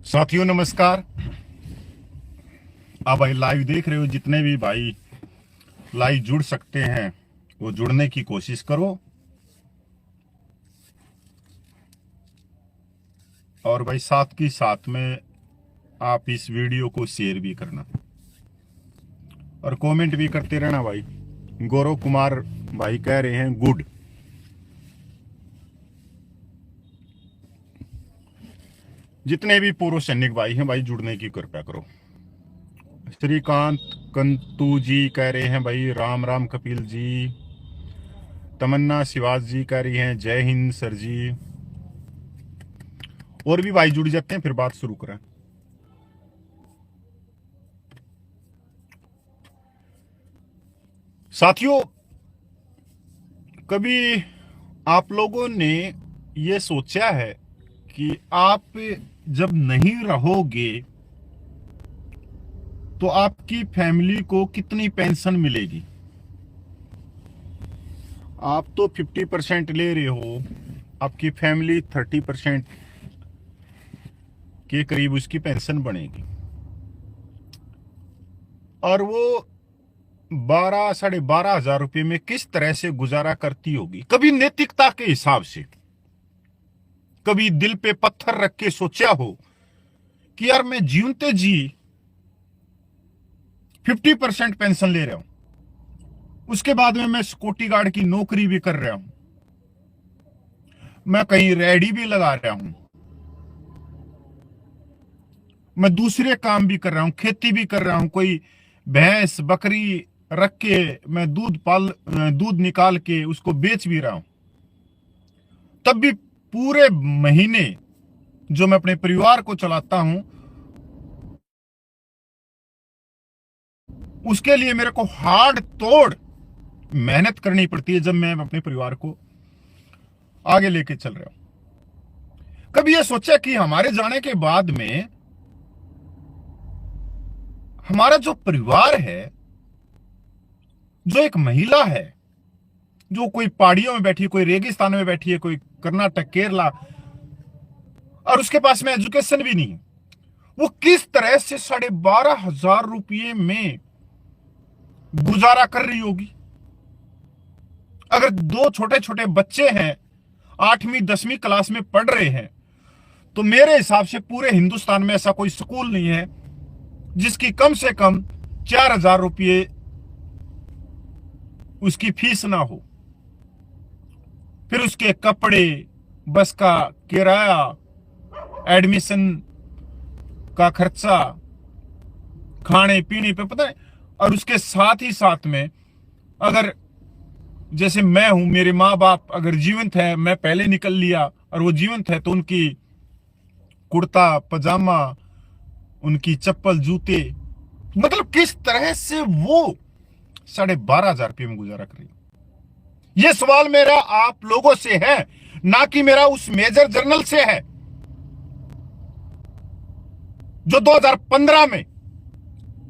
साथियों नमस्कार। आप भाई लाइव देख रहे हो, जितने भी भाई लाइव जुड़ सकते हैं वो जुड़ने की कोशिश करो। और भाई साथ की साथ में आप इस वीडियो को शेयर भी करना और कमेंट भी करते रहना। भाई गौरव कुमार भाई कह रहे हैं गुड। जितने भी पूर्व सैनिक भाई हैं भाई जुड़ने की कृपया करो। श्रीकांत कंतु जी कह रहे हैं भाई राम राम कपिल जी। तमन्ना शिवाज जी कह रही हैं जय हिंद सर जी। और भी भाई जुड़ जाते हैं, फिर बात शुरू करें। साथियों, कभी आप लोगों ने ये सोचा है कि आप जब नहीं रहोगे तो आपकी फैमिली को कितनी पेंशन मिलेगी? आप तो 50% ले रहे हो, आपकी फैमिली 30% के करीब उसकी पेंशन बनेगी। और वो 12-12,500 रुपये में किस तरह से गुजारा करती होगी? कभी नैतिकता के हिसाब से, कभी दिल पे पत्थर रख के सोचा हो कि यार मैं जीवते जी 50% पेंशन ले रहा हूं, उसके बाद में मैं सिक्योरिटी गार्ड की नौकरी भी कर रहा हूं, मैं कहीं रेडी भी लगा रहा हूं, मैं दूसरे काम भी कर रहा हूं, खेती भी कर रहा हूं, कोई भैंस बकरी रख के मैं दूध निकाल के उसको बेच भी रहा हूं, तब भी पूरे महीने जो मैं अपने परिवार को चलाता हूं उसके लिए मेरे को हार्ड तोड़ मेहनत करनी पड़ती है जब मैं अपने परिवार को आगे लेके चल रहा हूं। कभी यह सोचा कि हमारे जाने के बाद में हमारा जो परिवार है, जो एक महिला है जो कोई पहाड़ियों में बैठी है, कोई रेगिस्तान में बैठी है, कोई कर्नाटक केरला, और उसके पास में एजुकेशन भी नहीं है, वो किस तरह से 12,500 रुपये में गुजारा कर रही होगी? अगर दो छोटे छोटे बच्चे हैं, 8वीं 10वीं क्लास में पढ़ रहे हैं, तो मेरे हिसाब से पूरे हिंदुस्तान में ऐसा कोई स्कूल नहीं है जिसकी कम से कम 4,000 रुपये उसकी फीस ना हो। फिर उसके कपड़े, बस का किराया, एडमिशन का खर्चा, खाने पीने पे पता है। और उसके साथ ही साथ में अगर जैसे मैं हूं, मेरे माँ बाप अगर जीवंत है, मैं पहले निकल लिया और वो जीवंत है, तो उनकी कुर्ता पजामा, उनकी चप्पल जूते, मतलब किस तरह से वो 12,500 रुपये में गुजारा करें? यह सवाल मेरा आप लोगों से है, ना कि मेरा उस मेजर जनरल से है जो 2015 में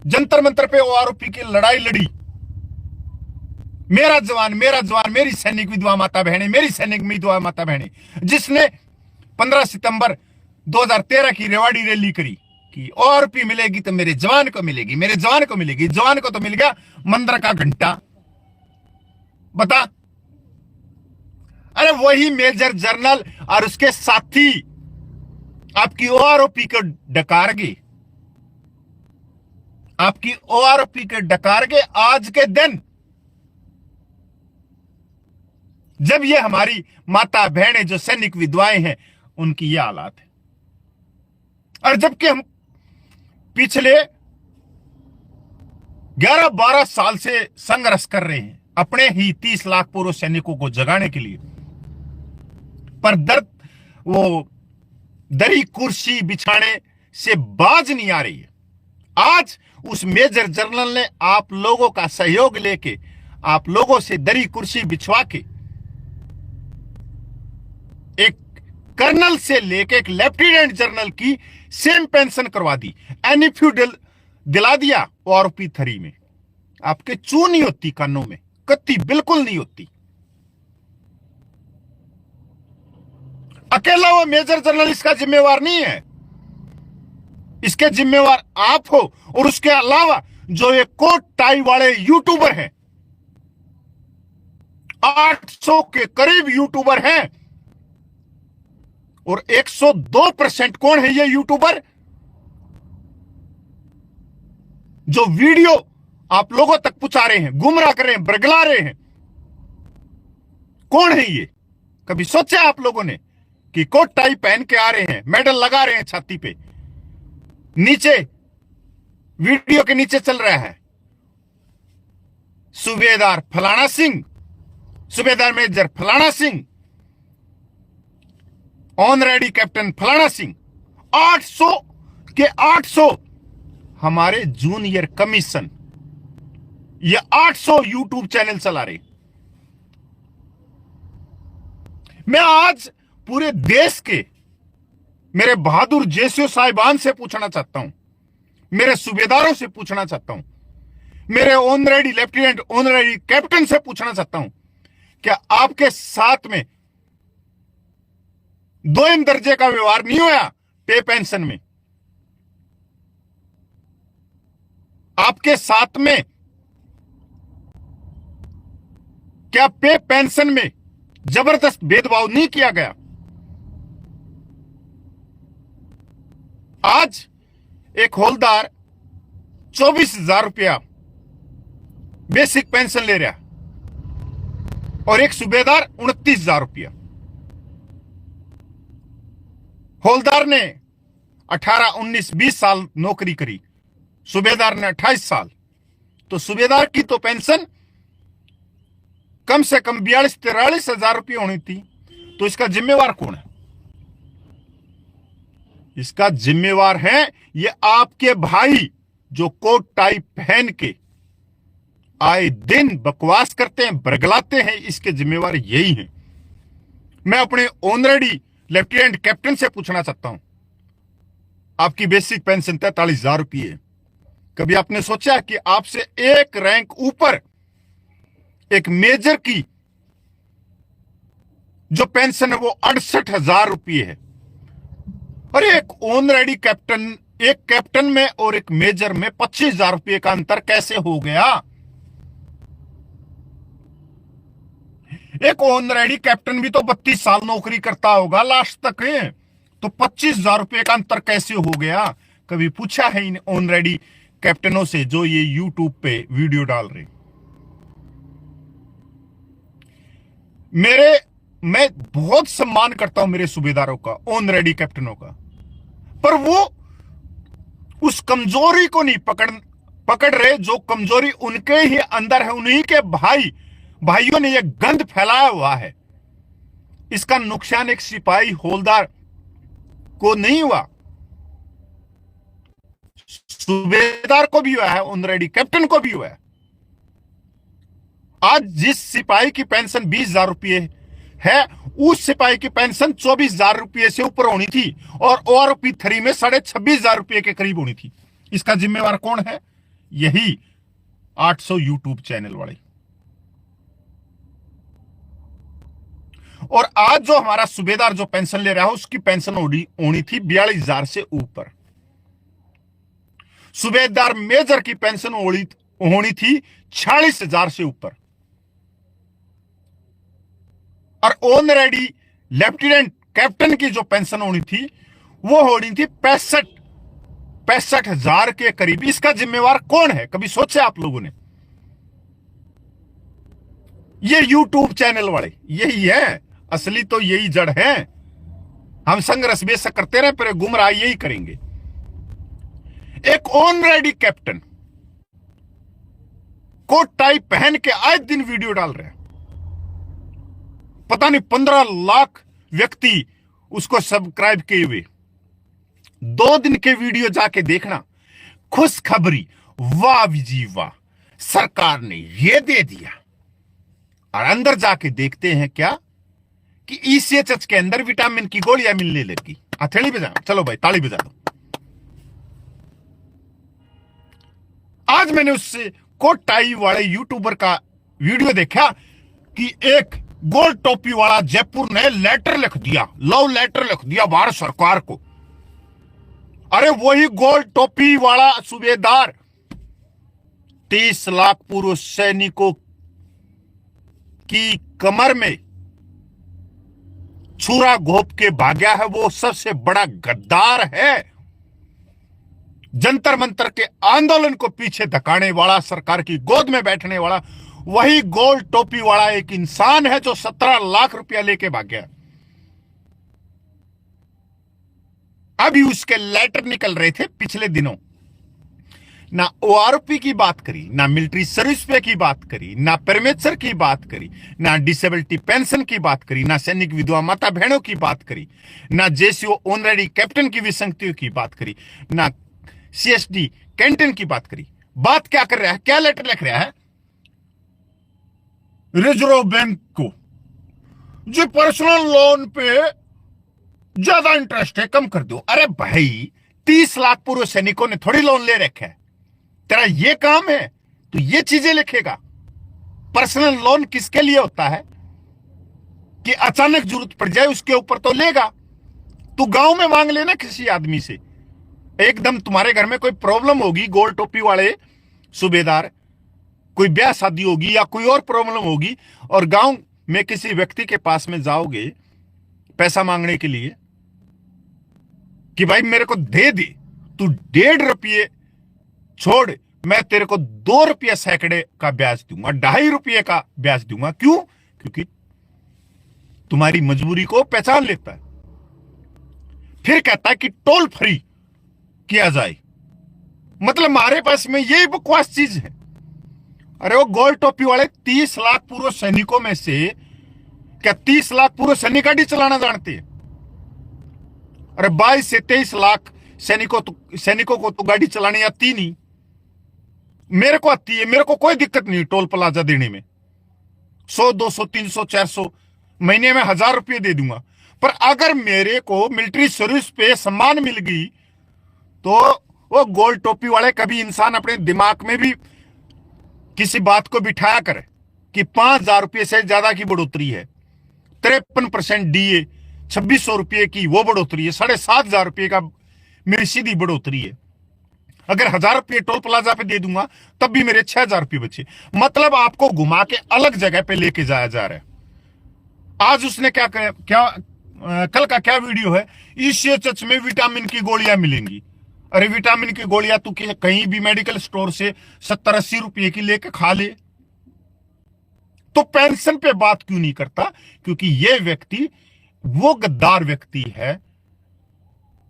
जंतर मंतर पे ओआरओपी की लड़ाई लड़ी। मेरा जवान, मेरी सैनिक विधवा माता बहने, मेरी सैनिक विधवा माता बहने, जिसने 15 सितंबर 2013 की रेवाड़ी रैली करी कि ओआरओपी मिलेगी तो मेरे जवान को मिलेगी, मेरे जवान को मिलेगी। जवान को तो मिल गया मंदिर का घंटा। बता, अरे वही मेजर जनरल और उसके साथी आपकी ओआरओपी को डकार गए, आपकी ओआरओपी के डकार गए आज के दिन, जब ये हमारी माता बहनें जो सैनिक विधवाएं हैं उनकी ये हालात है। और जबकि हम पिछले 11-12 साल से संघर्ष कर रहे हैं अपने ही 30 लाख पूर्व सैनिकों को जगाने के लिए, पर दर्द वो दरी कुर्सी बिछाने से बाज नहीं आ रही है। आज उस मेजर जनरल ने आप लोगों का सहयोग लेके, आप लोगों से दरी कुर्सी बिछवा के एक कर्नल से लेके एक लेफ्टिनेंट जनरल की सेम पेंशन करवा दी, एनएफयू दिला दिया। ओआरओपी 3 में आपके चू नहीं होती, कानों में कत्ती बिल्कुल नहीं होती। अकेला वो मेजर जनरल इसका जिम्मेवार नहीं है। इसके जिम्मेवार आप हो। और उसके अलावा जो ये कोट टाई वाले यूट्यूबर हैं, 800 के करीब यूट्यूबर हैं, और 102% कौन है ये यूट्यूबर जो वीडियो आप लोगों तक पहुंचा रहे हैं, गुमराह कर रहे हैं, बरगला रहे हैं? कौन है ये? कभी सोचा आप लोगों ने कि कोट टाई पहन के आ रहे हैं, मेडल लगा रहे हैं छाती पे, नीचे वीडियो के नीचे चल रहा है सूबेदार फलाना सिंह, सूबेदार मेजर फलाना सिंह, ऑनरेडी कैप्टन फलाना सिंह। 800 के 800 हमारे जूनियर कमीशन, ये 800 यूट्यूब चैनल चला रहे। मैं आज पूरे देश के मेरे बहादुर जेसीओ साहिबान से पूछना चाहता हूं, मेरे सूबेदारों से पूछना चाहता हूं, मेरे ऑनरेडी लेफ्टिनेंट ऑनरेडी कैप्टन से पूछना चाहता हूं, क्या आपके साथ में दोयम दर्जे का व्यवहार नहीं हुआ पे पेंशन में? आपके साथ में क्या पे पेंशन में जबरदस्त भेदभाव नहीं किया गया? आज एक हौलदार 24,000 रुपया बेसिक पेंशन ले रहा और एक सूबेदार 29,000 रुपया। हौलदार ने 18, 19, 20 साल नौकरी करी, सूबेदार ने 28 साल। तो सूबेदार की तो पेंशन कम से कम 42-43,000 रुपये होनी थी। तो इसका जिम्मेवार कौन है? इसका जिम्मेवार है ये आपके भाई जो कोट टाई पहन के आए दिन बकवास करते हैं, बरगलाते हैं। इसके जिम्मेवार यही हैं। मैं अपने ऑनरेडी लेफ्टिनेंट कैप्टन से पूछना चाहता हूं, आपकी बेसिक पेंशन 43,000 रुपये है। कभी आपने सोचा कि आपसे एक रैंक ऊपर एक मेजर की जो पेंशन है वो 68,000 रुपये है, और एक ऑनरेडी कैप्टन, एक कैप्टन में और एक मेजर में 25,000 रुपये का अंतर कैसे हो गया? एक ऑनरेडी कैप्टन भी तो 32 साल नौकरी करता होगा लास्ट तक, तो 25,000 रुपये का अंतर कैसे हो गया? कभी पूछा है इन ऑनरेडी कैप्टनों से जो ये यूट्यूब पे वीडियो डाल रहे? मैं बहुत सम्मान करता हूं मेरे सूबेदारों का, ऑनरेडी कैप्टनों का, पर वो उस कमजोरी को नहीं पकड़ रहे जो कमजोरी उनके ही अंदर है। उन्हीं के भाइयों ने यह गंद फैलाया हुआ है। इसका नुकसान एक सिपाही हौलदार को नहीं हुआ, सूबेदार को भी हुआ है, ऑनरेडी कैप्टन को भी हुआ है। आज जिस सिपाही की पेंशन 20,000 रुपये है, उस सिपाही की पेंशन 24,000 रुपये से ऊपर होनी थी, और ORP 3 में 26,500 रुपये के करीब होनी थी। इसका जिम्मेवार कौन है? यही 800 यूट्यूब चैनल वाले। और आज जो हमारा सूबेदार जो पेंशन ले रहा है, उसकी पेंशन होनी थी 42,000 से ऊपर। सूबेदार मेजर की पेंशन होनी थी 46,000 से ऊपर, और ऑनरेडी लेफ्टिनेंट कैप्टन की जो पेंशन होनी थी वो होनी थी 65,000 के करीब। इसका जिम्मेवार कौन है? कभी सोचे आप लोगों ने? ये यूट्यूब चैनल वाले यही है, असली तो यही जड़ है। हम संघर्ष बेशक करते रहे, पर गुमराह यही करेंगे। एक ऑनरेडी कैप्टन कोट टाई पहन के आए दिन वीडियो डाल रहे हैं, पता नहीं 15 लाख व्यक्ति उसको सब्सक्राइब किए हुए। 2 दिन के वीडियो जाके देखना, खुशखबरी, वाह जी वाह, सरकार ने ये दे दिया। और अंदर जाके देखते हैं क्या कि ECHH के अंदर विटामिन की गोलियां मिलने लगी। हथेली बजा, चलो भाई ताली बजा दो। आज मैंने उससे कोट टाई वाले यूट्यूबर का वीडियो देखा कि एक गोल टोपी वाला जयपुर ने लेटर लिख दिया, लव लेटर लिख दिया भारत सरकार को, अरे वही गोल टोपी वाला सूबेदार 30 लाख पूर्व सैनिकों की कमर में छुरा घोप के भाग्या है, वो सबसे बड़ा गद्दार है। जंतर मंतर के आंदोलन को पीछे धकाने वाला, सरकार की गोद में बैठने वाला वही गोल टोपी वाला एक इंसान है जो 17 लाख रुपया लेके भाग गया। अभी उसके लेटर निकल रहे थे पिछले दिनों। ना ओआरपी की बात करी, ना मिलिट्री सर्विस पे की बात करी, ना परमेश्वर की बात करी, ना डिसेबिलिटी पेंशन की बात करी, ना सैनिक विधवा माता बहनों की बात करी, ना जेसीओ ऑनरेडी कैप्टन की विसंगतियों की बात करी, ना सीएसडी कैंटीन की बात करी। बात क्या कर रहा है, क्या लेटर लिख रहा है? रिजर्व बैंक को जो पर्सनल लोन पे ज्यादा इंटरेस्ट है, कम कर दो। अरे भाई 30 लाख पूर्व सैनिकों ने थोड़ी लोन ले रखा है, तेरा ये काम है तो ये चीजें लिखेगा। पर्सनल लोन किसके लिए होता है कि अचानक जरूरत पड़ जाए उसके ऊपर तो लेगा। तू गांव में मांग लेना किसी आदमी से, एकदम तुम्हारे घर में कोई प्रॉब्लम होगी, गोल टोपी वाले सूबेदार, कोई ब्याह शादी होगी या कोई और प्रॉब्लम होगी, और गांव में किसी व्यक्ति के पास में जाओगे पैसा मांगने के लिए कि भाई मेरे को दे दे, तू 1.5 रुपये छोड़, मैं तेरे को 2 रुपये सैकड़े का ब्याज दूंगा, 2.5 रुपये का ब्याज दूंगा। क्यों? क्योंकि तुम्हारी मजबूरी को पहचान लेता है। फिर कहता है कि टोल फ्री किया जाए, मतलब हमारे पास में यही बकवास चीज है। अरे वो गोल टोपी वाले 30 लाख पूर्व सैनिकों में से क्या 30 लाख पूर्व सैनिक गाड़ी चलाना जानते हैं? अरे 22 से 23 लाख सैनिकों को तो गाड़ी चलानी आती नहीं। मेरे को आती है, मेरे को कोई दिक्कत नहीं टोल प्लाजा देने में। 100, 200, 300, 400 महीने में 1000 रुपये दे दूंगा। पर अगर मेरे को मिलिट्री सर्विस पे सम्मान मिल गई तो वो गोल टोपी वाले कभी इंसान अपने दिमाग में भी किसी बात को बिठाया करे कि 5000 रुपये से ज्यादा की बढ़ोतरी है, 53% डीए, 2600 रुपये की वो बढ़ोतरी है, 7500 रुपये का मेरी सीधी बढ़ोतरी है। अगर 1000 रुपये टोल प्लाजा पे दे दूंगा तब भी मेरे 6000 रुपये बचे। मतलब आपको घुमा के अलग जगह पे लेके जाया जा रहा है। आज उसने कल का क्या वीडियो है, ईसीएचएच में विटामिन की गोलियां मिलेंगी। अरे विटामिन की गोलियां तू कहीं भी मेडिकल स्टोर से 70-80 रुपये की लेके खा ले। तो पेंशन पे बात क्यों नहीं करता? क्योंकि यह व्यक्ति वो गद्दार व्यक्ति है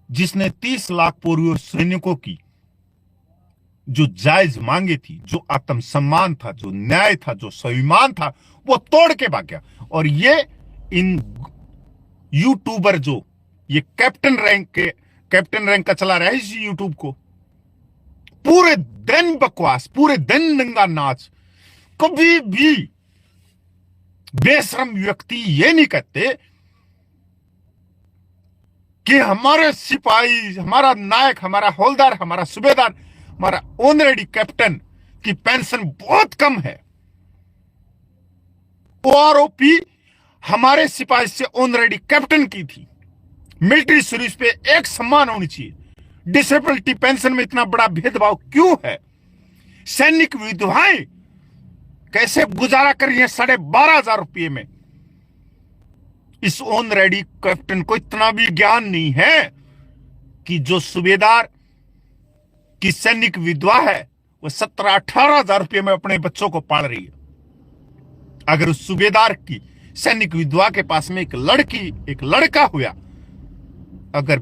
जिसने 30 लाख पूर्व सैनिकों की जो जायज मांगे थी, जो आत्मसम्मान था, जो न्याय था, जो स्वाभिमान था, वो तोड़ के भाग गया। और ये इन यूट्यूबर जो ये कैप्टन रैंक का चला रहा है इस यूट्यूब को, पूरे दिन बकवास, पूरे दिन नंगा नाच। कभी भी बेशरम व्यक्ति ये नहीं कहते कि हमारे सिपाही, हमारा नायक, हमारा हवलदार, हमारा सूबेदार, हमारा ऑनरेडी कैप्टन की पेंशन बहुत कम है। ओआरओपी हमारे सिपाही से ऑनरेडी कैप्टन की थी। मिलिट्री सर्विस पे एक सम्मान होनी चाहिए। डिसेबिलिटी पेंशन में इतना बड़ा भेदभाव क्यों है? सैनिक विधवाएं कैसे गुजारा कर रही है 12,500 रुपये में? इस ऑनरेडी कैप्टन को इतना भी ज्ञान नहीं है कि जो सूबेदार की सैनिक विधवा है वो 17-18 हजार रुपये में अपने बच्चों को पाल रही है। अगर उस सूबेदार की सैनिक विधवा के पास में एक लड़का हुआ, अगर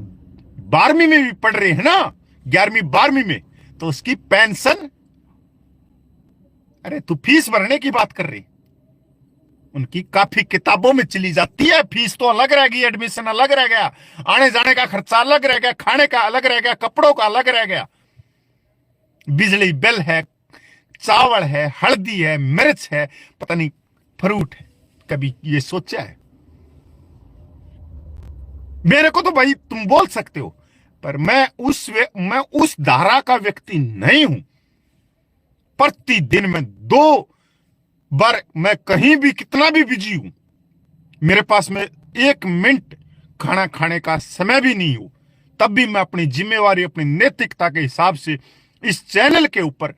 12वीं में भी पढ़ रहे हैं ना, 11वीं 12वीं में, तो उसकी पेंशन, अरे तू फीस भरने की बात कर रही, उनकी काफी किताबों में चली जाती है। फीस तो अलग रह गई, एडमिशन अलग रह गया, आने जाने का खर्चा अलग रह गया, खाने का अलग रह गया, कपड़ों का अलग रह गया, बिजली बिल है, चावल है, हल्दी है, मिर्च है, पता नहीं फ्रूट है। कभी ये सोचा है? मेरे को तो भाई तुम बोल सकते हो, पर मैं उस धारा का व्यक्ति नहीं हूं। प्रतिदिन में 2 बार मैं कहीं भी कितना भी बिजी हूं, मेरे पास में 1 मिनट खाना खाने का समय भी नहीं हो, तब भी मैं अपनी जिम्मेवारी, अपनी नैतिकता के हिसाब से इस चैनल के ऊपर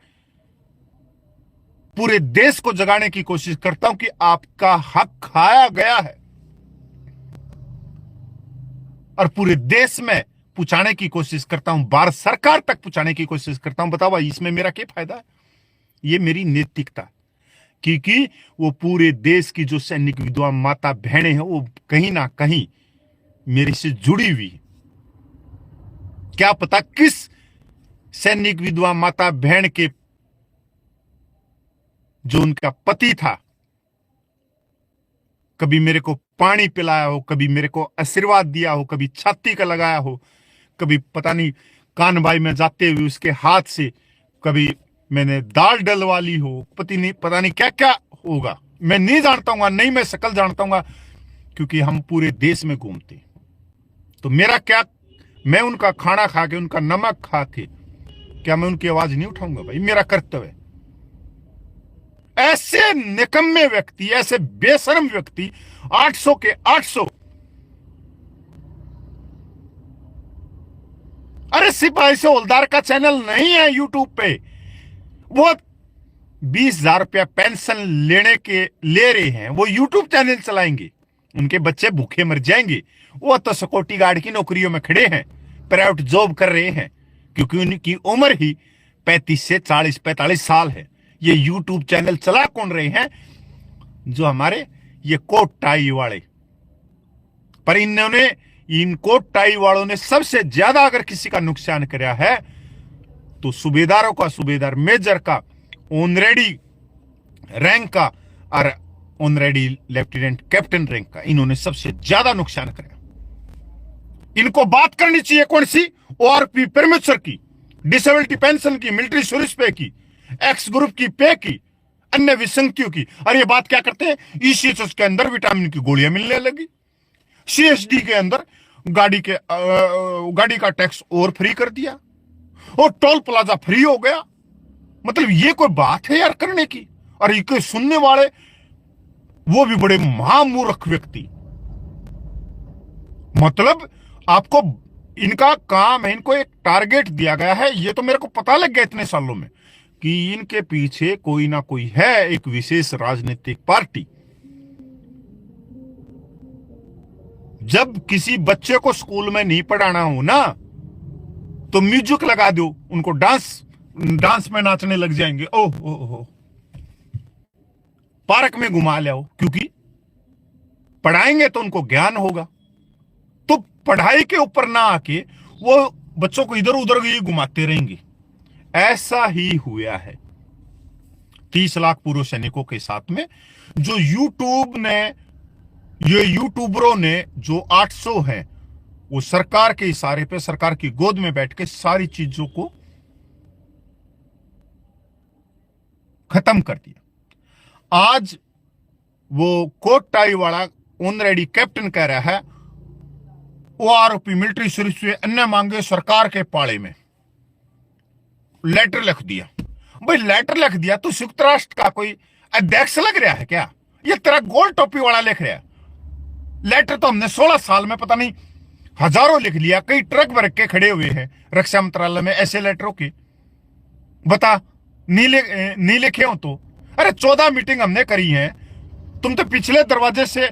पूरे देश को जगाने की कोशिश करता हूं कि आपका हक खाया गया है, और पूरे देश में पहुंचाने की कोशिश करता हूं, भारत सरकार तक पहुंचाने की कोशिश करता हूं। बताओ भाई, इसमें मेरा क्या फायदा है? ये मेरी नैतिकता, क्योंकि वो पूरे देश की जो सैनिक विधवा माता बहनें हैं वो कहीं ना कहीं मेरे से जुड़ी हुई। क्या पता किस सैनिक विधवा माता बहन के जो उनका पति था कभी मेरे को पानी पिलाया हो, कभी मेरे को आशीर्वाद दिया हो, कभी छाती का लगाया हो, कभी पता नहीं कानबाई में जाते हुए उसके हाथ से कभी मैंने दाल डलवा ली हो, पता नहीं क्या क्या होगा, मैं नहीं जानता हूँ, नहीं मैं शकल जानता हूँ, क्योंकि हम पूरे देश में घूमते। तो मेरा क्या, मैं उनका खाना खा के, उनका नमक खा के, क्या मैं उनकी आवाज नहीं उठाऊंगा? भाई मेरा कर्तव्य है। ऐसे निकम्मे व्यक्ति, ऐसे बेशर्म व्यक्ति 800 के 800, अरे सिपाही से हवलदार का चैनल नहीं है यूट्यूब पे, वो 20,000 रुपया पेंशन ले रहे हैं, वो यूट्यूब चैनल चलाएंगे, उनके बच्चे भूखे मर जाएंगे। वो तो सिक्योरिटी गार्ड की नौकरियों में खड़े हैं, प्राइवेट जॉब कर रहे हैं, क्योंकि उनकी उम्र ही 35 से 40-45 साल है। ये यूट्यूब चैनल चला कौन रहे हैं? जो हमारे ये कोट टाई वाले। पर इन कोट टाई वालों ने सबसे ज्यादा अगर किसी का नुकसान कराया है तो सूबेदारों का, सूबेदार मेजर का, ऑनरेडी रैंक का और ऑनरेडी लेफ्टिनेंट कैप्टन रैंक का, इन्होंने सबसे ज्यादा नुकसान कराया। इनको बात करनी चाहिए कौन सी? ओआरपी परमेश्वर की, डिसेबिलिटी पेंशन की, मिलिट्री सर्विस पे की, एक्स ग्रुप की पे की, अन्य विसंगतियों की। और ये बात क्या करते हैं? ईसीएचएस के अंदर विटामिन की गोलियां मिलने लगी, सीएसडी के अंदर गाड़ी का टैक्स और फ्री कर दिया, और टोल प्लाजा फ्री हो गया। मतलब ये कोई बात है यार करने की? और ये सुनने वाले वो भी बड़े महामूर्ख व्यक्ति। मतलब आपको इनका काम है, इनको एक टारगेट दिया गया है। ये तो मेरे को पता लग गया इतने सालों में कि इनके पीछे कोई ना कोई है, एक विशेष राजनीतिक पार्टी। जब किसी बच्चे को स्कूल में नहीं पढ़ाना हो ना, तो म्यूजिक लगा दो, उनको डांस में नाचने लग जाएंगे। ओह ओह, पार्क में घुमा ले आओ, क्योंकि पढ़ाएंगे तो उनको ज्ञान होगा। तो पढ़ाई के ऊपर ना आके वो बच्चों को इधर उधर ही घुमाते रहेंगे। ऐसा ही हुआ है 30 लाख पूर्व सैनिकों के साथ में। जो यूट्यूबरों ने जो 800 है, वो सरकार के इशारे पे, सरकार की गोद में बैठ के सारी चीजों को खत्म कर दिया। आज वो कोट टाई वाला ऑनरेडी कैप्टन कह रहा है ओआरपी मिलिट्री सर्विस से अन्य मांगे सरकार के पाले में। लेटर लिख दिया। भाई लेटर लिख दिया तो संयुक्त राष्ट्र का कोई अध्यक्ष लग रहा है क्या? ये तेरा गोल टोपी वाला लिख रहा है। लेटर तो हमने 16 साल में पता नहीं हजारों लिख लिया, कई ट्रक भर के खड़े हुए हैं रक्षा मंत्रालय में ऐसे लेटरों के। बता नहीं लिखे हो तो? अरे 14 मीटिंग हमने करी है, तुम तो पिछले दरवाजे से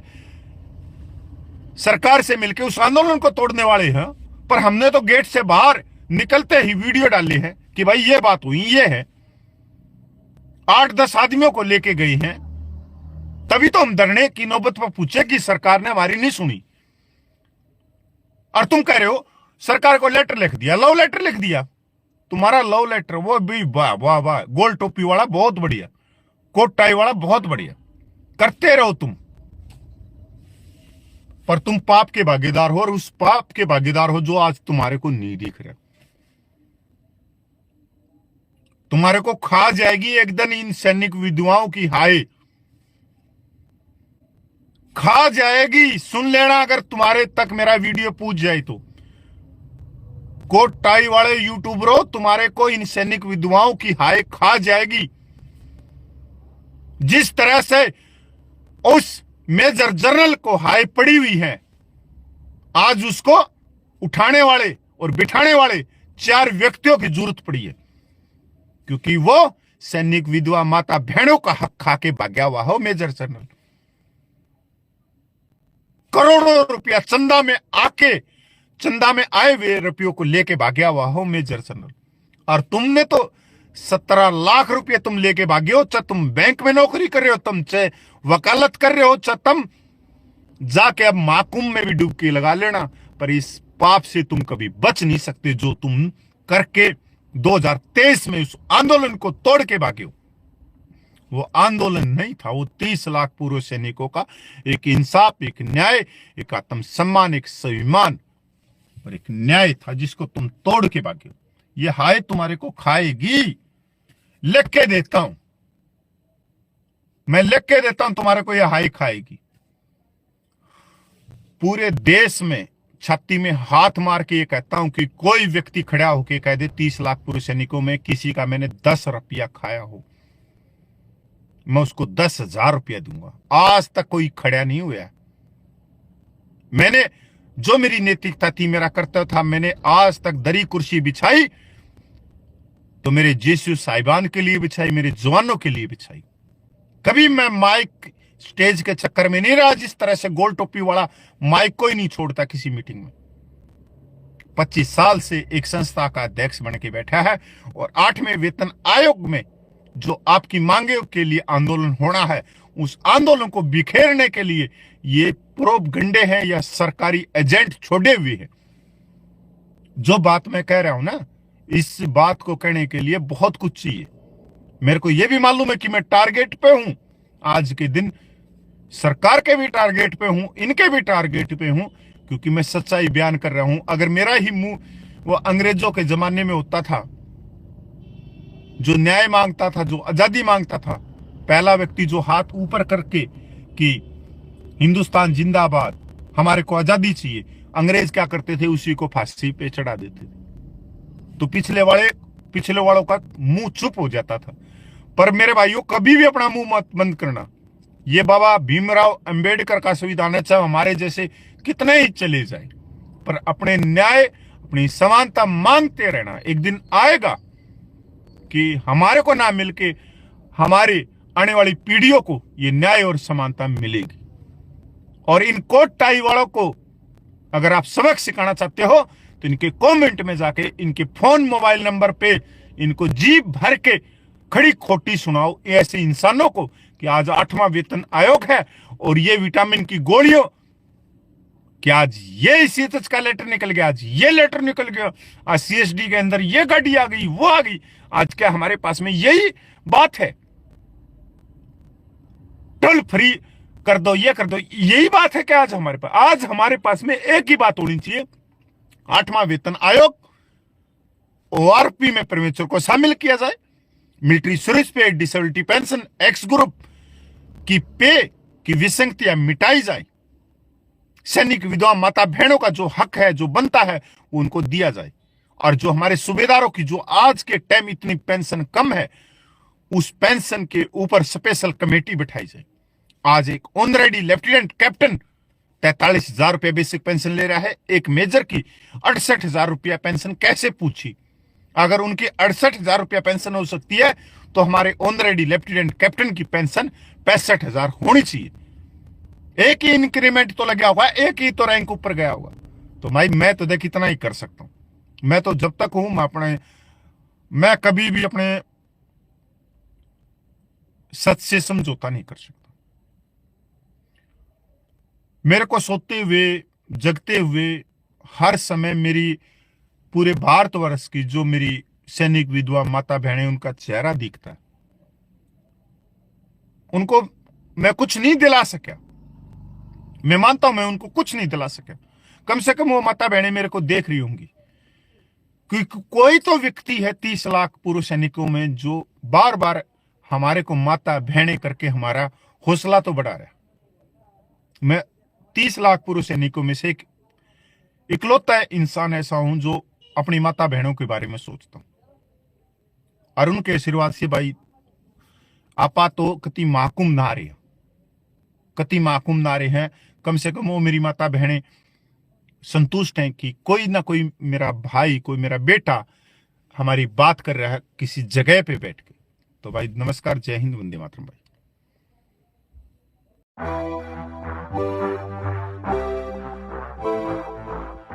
सरकार से मिलकर उस आंदोलन को तोड़ने वाले हैं। पर हमने तो गेट से बाहर निकलते ही वीडियो डाले हैं कि भाई ये बात हुई, ये है। 8-10 आदमियों को लेके गए हैं, तभी तो हम धरने की नौबत पर पूछे कि सरकार ने हमारी नहीं सुनी। और तुम कह रहे हो सरकार को लेटर लिख दिया, लव लेटर लिख दिया। तुम्हारा लव लेटर वो भी वाह वाह वाह, गोल टोपी वाला बहुत बढ़िया, कोट टाई वाला बहुत बढ़िया, करते रहो तुम। पर तुम पाप के भागीदार हो, और उस पाप के भागीदार हो जो आज तुम्हारे को नहीं दिख रहा। तुम्हारे को खा जाएगी एक दिन इन सैनिक विधवाओं की हाय, खा जाएगी। सुन लेना, अगर तुम्हारे तक मेरा वीडियो पहुंच जाए तो। कोट टाई वाले यूट्यूबरों, तुम्हारे को इन सैनिक विधवाओं की हाय खा जाएगी। जिस तरह से उस मेजर जनरल को हाय पड़ी हुई है, आज उसको उठाने वाले और बिठाने वाले 4 व्यक्तियों की जरूरत पड़ी है, क्योंकि वो सैनिक विधवा माता बहनों का हक खा के भाग्या हुआ हो मेजर जनरल। करोड़ों रुपया चंदा में आए हुए रुपयों को लेके भाग्या हुआ हो मेजर जनरल। और तुमने तो 17 लाख रुपये तुम लेके भागे हो, चाहे तुम बैंक में नौकरी कर रहे हो, तुम चाहे वकालत कर रहे हो, चाहे तुम जाके अब महाकुंभ में भी डुबकी लगा लेना, पर इस पाप से तुम कभी बच नहीं सकते जो तुम करके 2023 में उस आंदोलन को तोड़ के भागे हो। वो आंदोलन नहीं था, वो 30 लाख पूर्व सैनिकों का एक इंसाफ, एक न्याय, एक आत्मसम्मान, एक स्वाभिमान और एक न्याय था जिसको तुम तोड़ के भागे हो। ये हाय तुम्हारे को खाएगी, लिख के देता हूं मैं, लिख के देता हूं तुम्हारे को, ये हाय खाएगी। पूरे देश में छाती में हाथ मार के ये कहता हूं कि कोई व्यक्ति खड़ा होकर कह दे 30 लाख पूर्व सैनिकों में किसी का मैंने 10 रुपया खाया हो, मैं उसको 10,000 रुपया दूंगा। आज तक कोई खड़ा नहीं हुआ। मैंने जो मेरी नैतिकता थी, मेरा कर्तव्य था, मैंने आज तक दरी कुर्सी बिछाई तो मेरे जेसू साहिबान के लिए बिछाई, मेरे जवानों के लिए बिछाई। कभी मैं माइक स्टेज के चक्कर में नहीं रहा, जिस तरह से गोल टोपी वाला माइक को ही नहीं छोड़ता किसी मीटिंग में। 25 साल से एक संस्था का अध्यक्ष बन के बैठा है और 8वें वेतन आयोग में जो आपकी मांगे के लिए आंदोलन होना है, उस आंदोलन को बिखेरने के लिए ये प्रोपगंडे हैं या सरकारी एजेंट छोड़े हुए हैं। जो बात मैं कह रहा हूं ना, इस बात को कहने के लिए बहुत कुछ चाहिए। मेरे को यह भी मालूम है कि मैं टारगेट पे हूं, आज के दिन सरकार के भी टारगेट पे हूं, इनके भी टारगेट पे हूं, क्योंकि मैं सच्चाई बयान कर रहा हूं। अगर मेरा ही मुंह वो अंग्रेजों के जमाने में होता था, जो न्याय मांगता था, जो आजादी मांगता था, पहला व्यक्ति जो हाथ ऊपर करके कि हिंदुस्तान जिंदाबाद, हमारे को आजादी चाहिए, अंग्रेज क्या करते थे, उसी को फांसी पे चढ़ा देते थे। तो पिछले वालों का मुंह चुप हो जाता था। पर मेरे भाइयों, कभी भी अपना मुंह मत बंद करना। ये बाबा भीमराव अंबेडकर का संविधान है, चाहे हमारे जैसे कितने ही चले जाए, पर अपने न्याय, अपनी समानता मांगते रहना। एक दिन आएगा कि हमारे को ना मिलके हमारे आने वाली पीढ़ियों को ये न्याय और समानता मिलेगी। और इन कोट टाई वालों को अगर आप सबक सिखाना चाहते हो तो इनके कमेंट में जाके इनके फोन मोबाइल नंबर पे इनको जीभ भर के खड़ी खोटी सुनाओ ऐसे इंसानों को कि आज 8वां वेतन आयोग है और ये विटामिन की गोलियों, कि आज ये सीएच का लेटर निकल गया, आज ये लेटर निकल गया, आज सीएसडी के अंदर ये गाड़ी आ गई, वो आ गई। आज क्या हमारे पास में यही बात है, टोल फ्री कर दो, ये कर दो, यही बात है क्या आज हमारे पास? आज हमारे पास में एक ही बात होनी चाहिए, 8वां वेतन आयोग, ओआरपी में प्रीमेच्योर को शामिल किया जाए, मिलिट्री सर्विस पे, डिसेबिलिटी पेंशन, एक्स ग्रुप की पे की विसंगतियां मिटाई जाए, सैनिक विधवा माता बहनों का जो हक है, जो बनता है, वो उनको दिया जाए। और जो हमारे सूबेदारों की जो आज के टाइम इतनी पेंशन कम है, उस पेंशन के ऊपर स्पेशल कमेटी बिठाई जाए। आज एक ऑनरेडी लेफ्टिनेंट कैप्टन 43,000 रुपया बेसिक पेंशन ले रहा है, एक मेजर की 68,000 रुपया पेंशन कैसे पूछी? अगर उनकी 68,000 रुपया पेंशन हो सकती है तो हमारे ऑनरेडी लेफ्टिनेंट कैप्टन की पेंशन 65,000 होनी चाहिए। एक ही इंक्रीमेंट तो लगा हुआ है, एक ही तो रैंक ऊपर गया होगा। तो भाई मैं तो देख इतना ही कर सकता हूं। मैं तो जब तक हूं मैं कभी भी अपने सच से समझौता नहीं कर सकता। मेरे को सोते हुए जगते हुए हर समय मेरी पूरे भारतवर्ष की जो मेरी सैनिक विधवा माता बहनें, उनका चेहरा दिखता है। उनको मैं कुछ नहीं दिला सका, मैं मानता हूं मैं उनको कुछ नहीं दिला सका। कम से कम वो माता बहनें मेरे को देख रही होंगी, क्योंकि कोई तो व्यक्ति है 30 लाख पूर्व सैनिकों में जो बार बार हमारे को माता बहनें करके हमारा हौसला तो बढ़ा रहा है। मैं 30 लाख पूर्व सैनिकों में से इकलौता इंसान ऐसा हूं जो अपनी माता बहनों के बारे में सोचता हूं, और उनके आशीर्वाद से भाई आपा तो कति महाकुंभ ना रहे हैं। कम से कम वो मेरी माता बहनें संतुष्ट हैं कि कोई ना कोई मेरा भाई, कोई मेरा बेटा हमारी बात कर रहा है किसी जगह पे बैठ के। तो भाई नमस्कार, जय हिंद, वंदे मातरम भाई।